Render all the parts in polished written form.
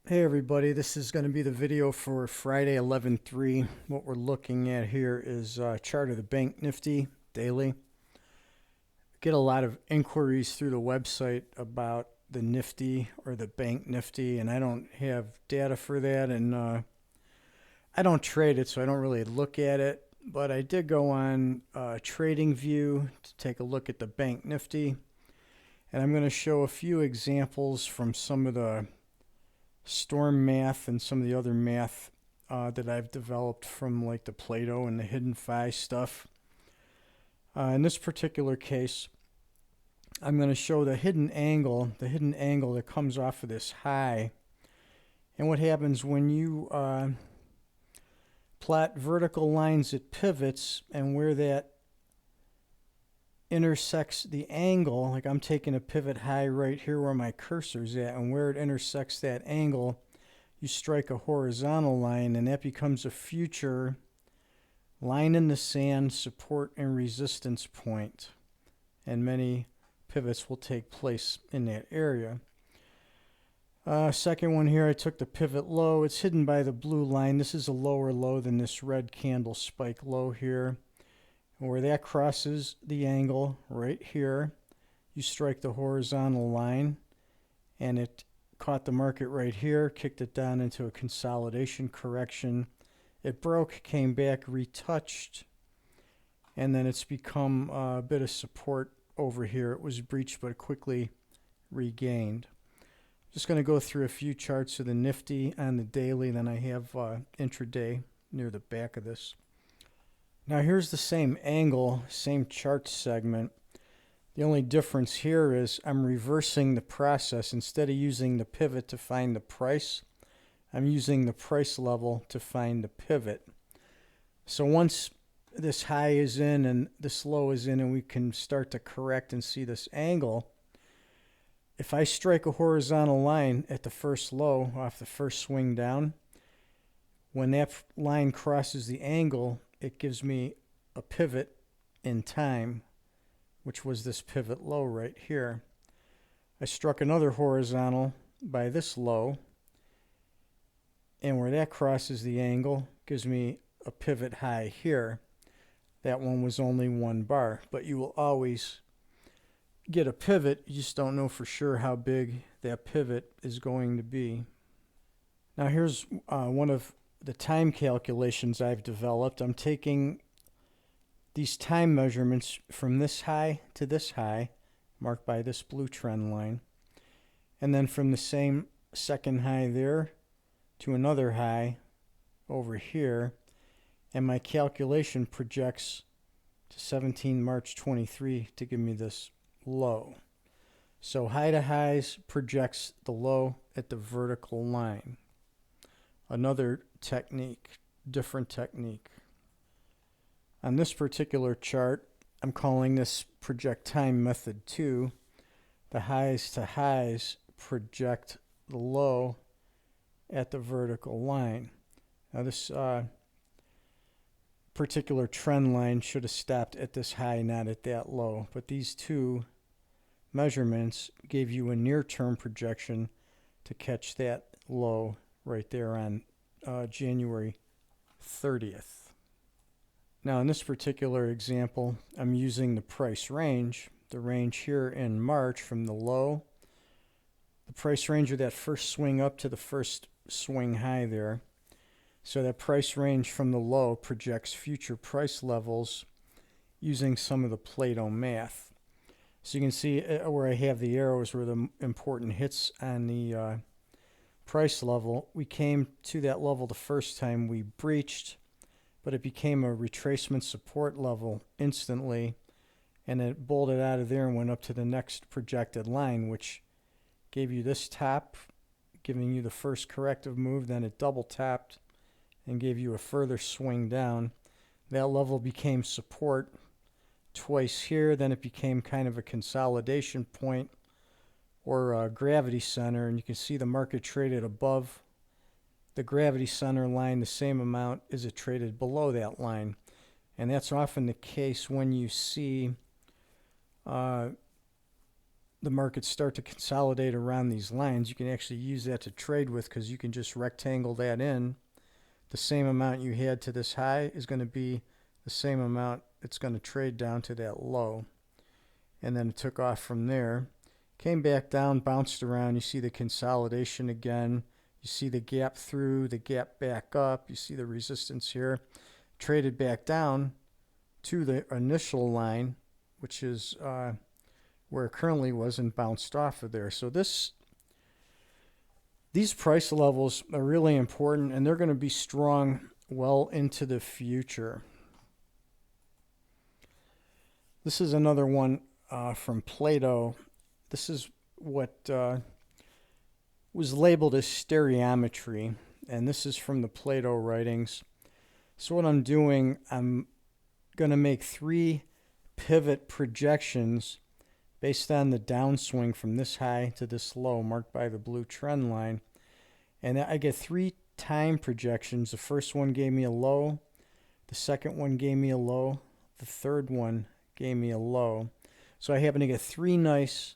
Hey everybody, this is going to be the video for Friday 11/3. What we're looking at here is a chart of the Bank Nifty daily. Get a lot of inquiries through the website about the Nifty or the Bank Nifty, and I don't have data for that, and I don't trade it, so I don't really look at it. But I did go on TradingView to take a look at the Bank Nifty, and I'm going to show a few examples from some of the storm math and some of the other math that I've developed from like the Plato and the hidden phi stuff. In this particular case, I'm going to show the hidden angle that comes off of this high, and what happens when you plot vertical lines at pivots and where that intersects the angle. Like I'm taking a pivot high right here where my cursor's at, and where it intersects that angle, you strike a horizontal line, and that becomes a future line in the sand support and resistance point, and many pivots will take place in that area. Second one here, I took the pivot low. It's hidden by the blue line. This is a lower low than this red candle spike low here. Where that crosses the angle right here, you strike the horizontal line, and it caught the market right here, kicked it down into a consolidation correction. It broke, came back, retouched, and then it's become a bit of support over here. It was breached but quickly regained. Just going to go through a few charts of the Nifty on the daily, then I have intraday near the back of this. Now here's the same angle, same chart segment. The only difference here is I'm reversing the process. Instead of using the pivot to find the price, I'm using the price level to find the pivot. So once this high is in and this low is in and we can start to correct and see this angle, if I strike a horizontal line at the first low off the first swing down, when that line crosses the angle, it gives me a pivot in time, which was this pivot low right here. I struck another horizontal by this low, and where that crosses the angle gives me a pivot high here. That one was only one bar, but you will always get a pivot. You just don't know for sure how big that pivot is going to be. Now here's one of the time calculations I've developed. I'm taking these time measurements from this high to this high, marked by this blue trend line, and then from the same second high there to another high over here, and my calculation projects to 17 March 23 to give me this low. So high to highs projects the low at the vertical line. Another technique, different technique. On this particular chart, I'm calling this project time method 2. The highs to highs project the low at the vertical line. Now this particular trend line should have stopped at this high, not at that low, but these two measurements gave you a near-term projection to catch that low right there on January 30th. Now in this particular example, I'm using the price range, the range here in March from the low, the price range of that first swing up to the first swing high there. So that price range from the low projects future price levels using some of the Plato math. So you can see where I have the arrows were the important hits on the price level. We came to that level the first time we breached, but it became a retracement support level instantly, and it bolted out of there and went up to the next projected line, which gave you this top, giving you the first corrective move. Then it double tapped and gave you a further swing down. That level became support twice here. Then it became kind of a consolidation point or a gravity center, and you can see the market traded above the gravity center line the same amount as it traded below that line. And that's often the case when you see the markets start to consolidate around these lines, you can actually use that to trade with, because you can just rectangle that in. The same amount you had to this high is going to be the same amount it's going to trade down to that low. And then it took off from there. Came back down, bounced around. You see the consolidation again. You see the gap through, the gap back up. You see the resistance here. Traded back down to the initial line, which is where it currently was, and bounced off of there. So these price levels are really important, and they're going to be strong well into the future. This is another one from Plato. This is what was labeled as stereometry, and this is from the Plato writings. So what I'm doing, I'm going to make 3 pivot projections based on the downswing from this high to this low, marked by the blue trend line. And I get 3 time projections. The first one gave me a low, the second one gave me a low, the third one gave me a low. So I happen to get 3 nice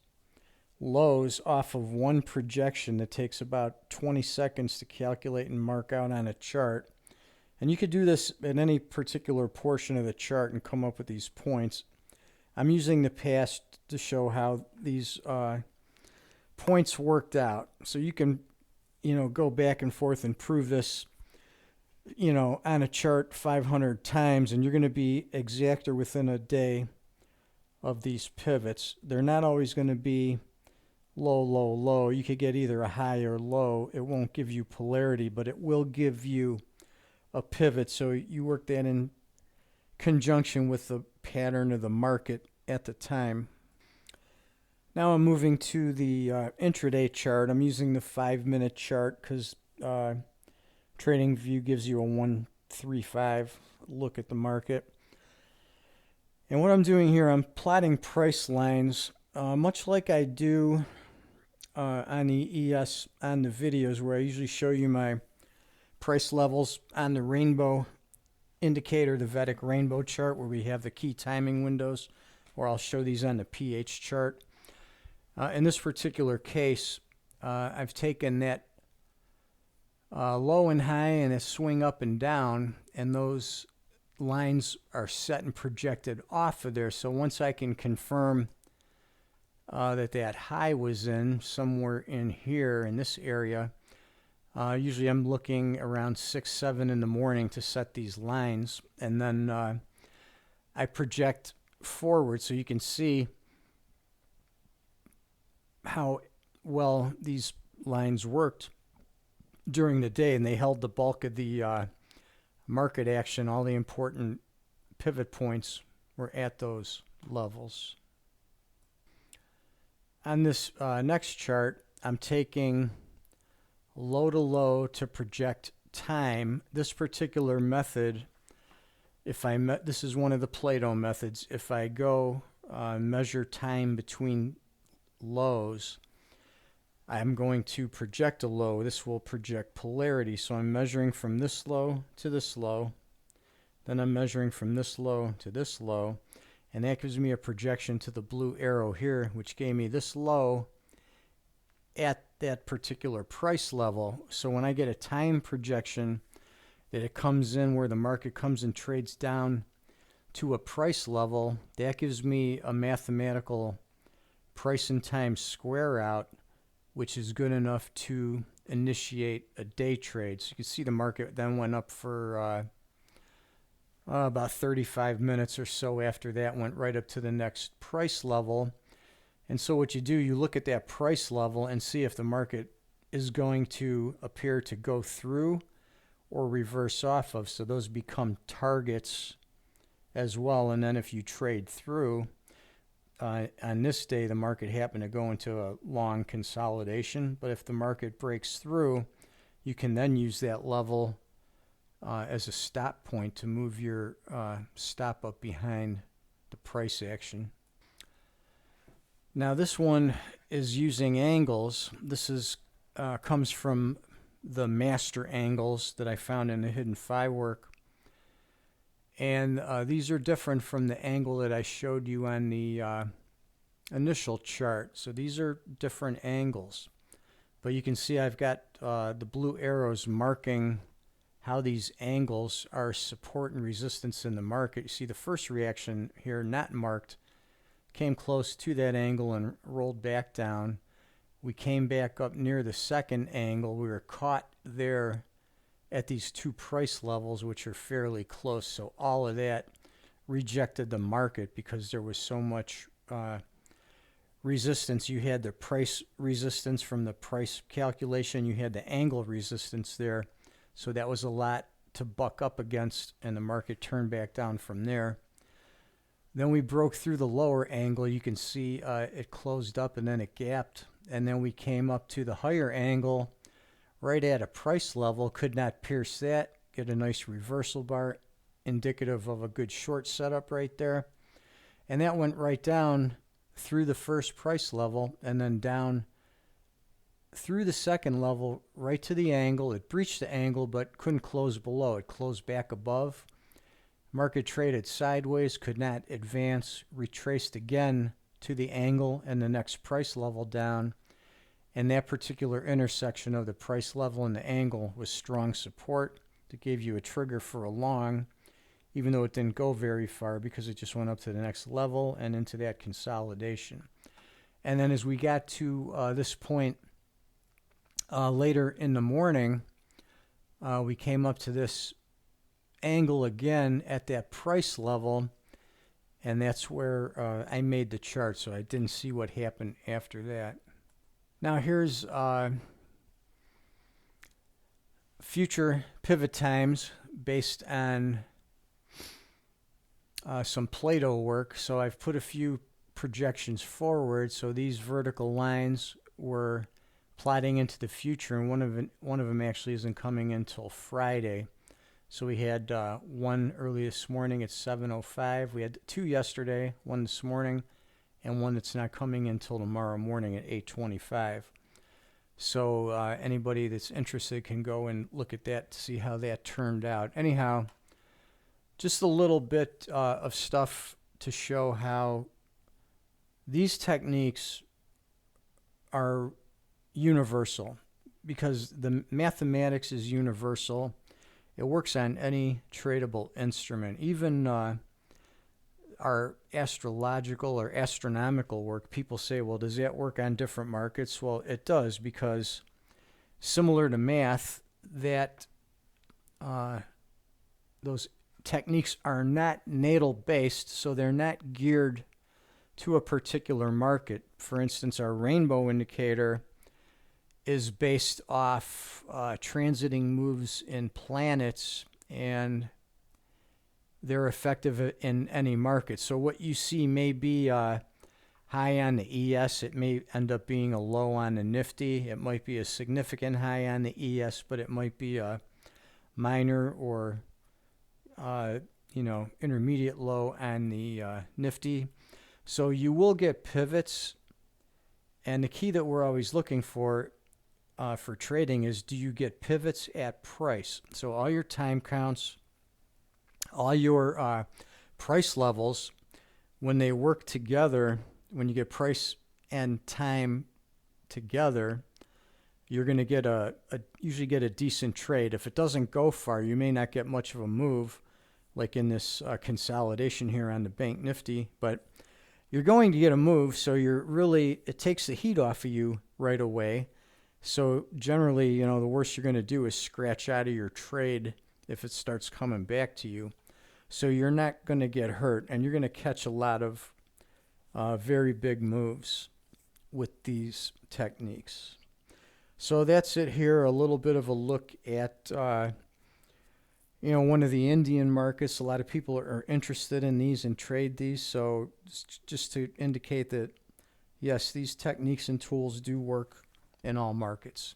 lows off of one projection that takes about 20 seconds to calculate and mark out on a chart. And you could do this at any particular portion of the chart and come up with these points. I'm using the past to show how these points worked out. So you can, go back and forth and prove this, on a chart 500 times, and you're going to be exact or within a day of these pivots. They're not always going to be low, low, low. You could get either a high or low. It won't give you polarity, but it will give you a pivot. So you work that in conjunction with the pattern of the market at the time. Now I'm moving to the intraday chart. I'm using the 5-minute chart because TradingView gives you a 135 look at the market. And what I'm doing here, I'm plotting price lines, much like I do on the ES on the videos, where I usually show you my price levels on the rainbow indicator, the Vedic rainbow chart, where we have the key timing windows, or I'll show these on the PH chart. In this particular case, I've taken that low and high and a swing up and down, and those lines are set and projected off of there. So once I can confirm that high was in somewhere in here in this area, usually I'm looking around 6, 7 in the morning to set these lines, and then I project forward so you can see how well these lines worked during the day, and they held the bulk of the market action. All the important pivot points were at those levels. On this next chart, I'm taking low to low to project time. This particular method, this is one of the Plato methods. If I go measure time between lows, I'm going to project a low. This will project polarity. So I'm measuring from this low to this low. Then I'm measuring from this low to this low. And that gives me a projection to the blue arrow here, which gave me this low at that particular price level. So when I get a time projection that it comes in where the market comes and trades down to a price level, that gives me a mathematical price and time square out, which is good enough to initiate a day trade. So you can see the market then went up for about 35 minutes or so. After that, went right up to the next price level. And so what you do, you look at that price level and see if the market is going to appear to go through or reverse off of. So those become targets as well. And then if you trade through, on this day, the market happened to go into a long consolidation. But if the market breaks through, you can then use that level as a stop point to move your stop up behind the price action. Now this one is using angles. This is comes from the master angles that I found in the Hidden Phi work. And these are different from the angle that I showed you on the initial chart. So these are different angles, but you can see I've got the blue arrows marking how these angles are support and resistance in the market. You see the first reaction here, not marked, came close to that angle and rolled back down. We came back up near the second angle. We were caught there at these two price levels, which are fairly close. So all of that rejected the market because there was so much resistance. You had the price resistance from the price calculation. You had the angle resistance there. So that was a lot to buck up against, and the market turned back down from there. Then we broke through the lower angle. You can see it closed up and then it gapped. And then we came up to the higher angle right at a price level. Could not pierce that. Get a nice reversal bar, indicative of a good short setup right there. And that went right down through the first price level and then down through the second level right to the angle. It breached the angle but couldn't close below. It closed back above. Market traded sideways, could not advance, retraced again to the angle and the next price level down. And that particular intersection of the price level and the angle was strong support that gave you a trigger for a long, even though it didn't go very far because it just went up to the next level and into that consolidation. And then as we got to this point later in the morning, we came up to this angle again at that price level, and that's where I made the chart, so I didn't see what happened after that. Now here's future pivot times based on some Plato work. So I've put a few projections forward. So these vertical lines were plotting into the future, and one of them actually isn't coming until Friday. So we had one early this morning at 7:05. We had two yesterday, one this morning, and one that's not coming until tomorrow morning at 8:25. So anybody that's interested can go and look at that to see how that turned out. Anyhow, just a little bit of stuff to show how these techniques are universal, because the mathematics is universal. It works on any tradable instrument. Even our astrological or astronomical work, people say, well, does that work on different markets? Well, it does, because similar to math, that those techniques are not natal based, so they're not geared to a particular market. For instance, our rainbow indicator is based off transiting moves in planets, and they're effective in any market. So what you see may be high on the ES. It may end up being a low on the Nifty. It might be a significant high on the ES, but it might be a minor or intermediate low on the Nifty. So you will get pivots, and the key that we're always looking for trading is, do you get pivots at price? So all your time counts, all your price levels, when they work together, when you get price and time together, you're going to get usually get a decent trade. If it doesn't go far, you may not get much of a move, like in this consolidation here on the Bank NIfty, but you're going to get a move, so it takes the heat off of you right away. So generally, the worst you're going to do is scratch out of your trade if it starts coming back to you. So you're not going to get hurt, and you're going to catch a lot of very big moves with these techniques. So that's it here, a little bit of a look at one of the Indian markets. A lot of people are interested in these and trade these. So just to indicate that, yes, these techniques and tools do work in all markets.